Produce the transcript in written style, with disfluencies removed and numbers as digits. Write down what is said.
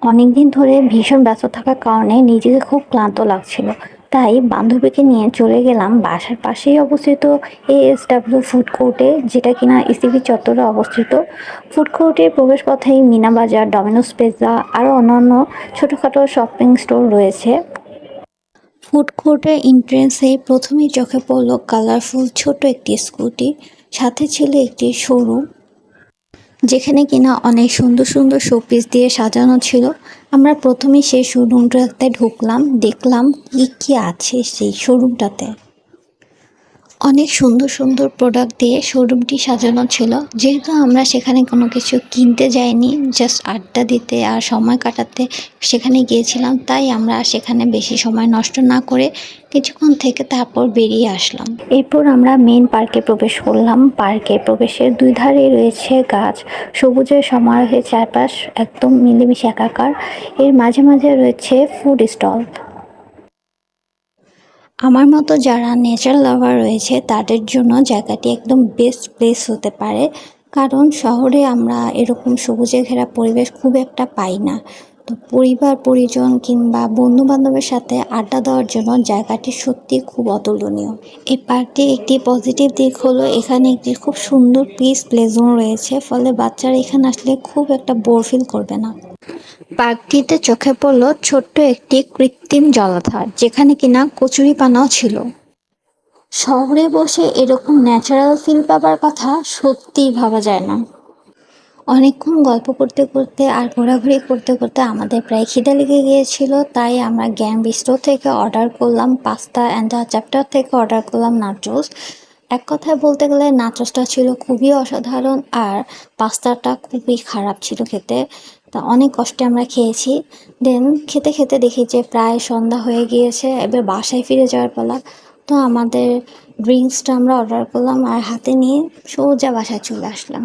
অনেকদিন ধরে ভীষণ ব্যস্ত থাকার কারণে নিজেকে খুব ক্লান্ত লাগছিল। তাই বান্ধবীকে নিয়ে চলে গেলাম বাসার পাশেই অবস্থিত ASW ফুড কোর্টে, যেটা কিনা ইসিবি চত্বরে অবস্থিত। ফুড কোর্টের প্রবেশ পথেই মিনা বাজার, ডমিনোস পিৎজা আরও অন্যান্য ছোটোখাটো শপিং স্টোর রয়েছে। ফুড কোর্টের এন্ট্রেন্সে প্রথমেই চোখে পড়ল কালারফুল ছোট একটি স্কুটি, সাথে ছিল একটি শোরুম যেখানে কিনা অনেক সুন্দর সুন্দর শোপিস দিয়ে সাজানো ছিল। আমরা প্রথমেই সেই শোরুমটাতে ঢুকলাম, দেখলাম কি কি আছে সেই শোরুমটাতে। অনেক সুন্দর সুন্দর প্রোডাক্ট দিয়ে শোরুমটি সাজানো ছিল। যেহেতু আমরা সেখানে কোনো কিছু কিনতে যাইনি, জাস্ট আড্ডা দিতে আর সময় কাটাতে সেখানে গিয়েছিলাম, তাই আমরা সেখানে বেশি সময় নষ্ট না করে কিছুক্ষণ থেকে তারপর বেরিয়ে আসলাম। এরপর আমরা মেইন পার্কে প্রবেশ করলাম। পার্কে প্রবেশের দুই ধারে রয়েছে গাছ, সবুজের সমারোহে চারপাশ একদম মিলেমিশে একাকার। এর মাঝে মাঝে রয়েছে ফুড স্টল। আমার মতো যারা নেচার লাভার রয়েছে তাদের জন্য জায়গাটি একদম বেস্ট প্লেস হতে পারে, কারণ শহরে আমরা এরকম সবুজে ঘেরা পরিবেশ খুব একটা পাই না। তো পরিবার পরিজন কিংবা বন্ধু বান্ধবের সাথে আড্ডা দেওয়ার জন্য জায়গাটি সত্যি খুব অতুলনীয়। এই পার্কটির একটি পজিটিভ দিক হলো এখানে একটি খুব সুন্দর পিস প্লে জোন রয়েছে, ফলে বাচ্চারা এখানে আসলে খুব একটা বোর ফিল করবে না। পার্কটিতে চোখে পড়ল ছোট্ট একটি কৃত্রিম জলাধার, যেখানে কিনা কচুরিপানাও ছিল। শহরে বসে এরকম ন্যাচারাল ফিল পাবার কথা সত্যিই ভাবা যায় না। অনেকক্ষণ গল্প করতে করতে আর ঘোরাঘুরি করতে করতে আমাদের প্রায় খিদে লেগে গিয়েছিল, তাই আমরা জ্ঞান বিস্টো থেকে অর্ডার করলাম পাস্তা অ্যান্ড চ্যাপ্টার থেকে অর্ডার করলাম নাচোস। এক কথায় বলতে গেলে নাচোসটা ছিল খুবই অসাধারণ আর পাস্তাটা খুবই খারাপ ছিল খেতে। তা অনেক কষ্টে আমরা খেয়েছি। দেন খেতে খেতে দেখি যে প্রায় সন্ধ্যা হয়ে গিয়েছে, এবার বাসায় ফিরে যাওয়ার পালা। তো আমাদের ড্রিঙ্কসটা আমরা অর্ডার করলাম আর হাতে নিয়ে সোজা বাসায় চলে আসলাম।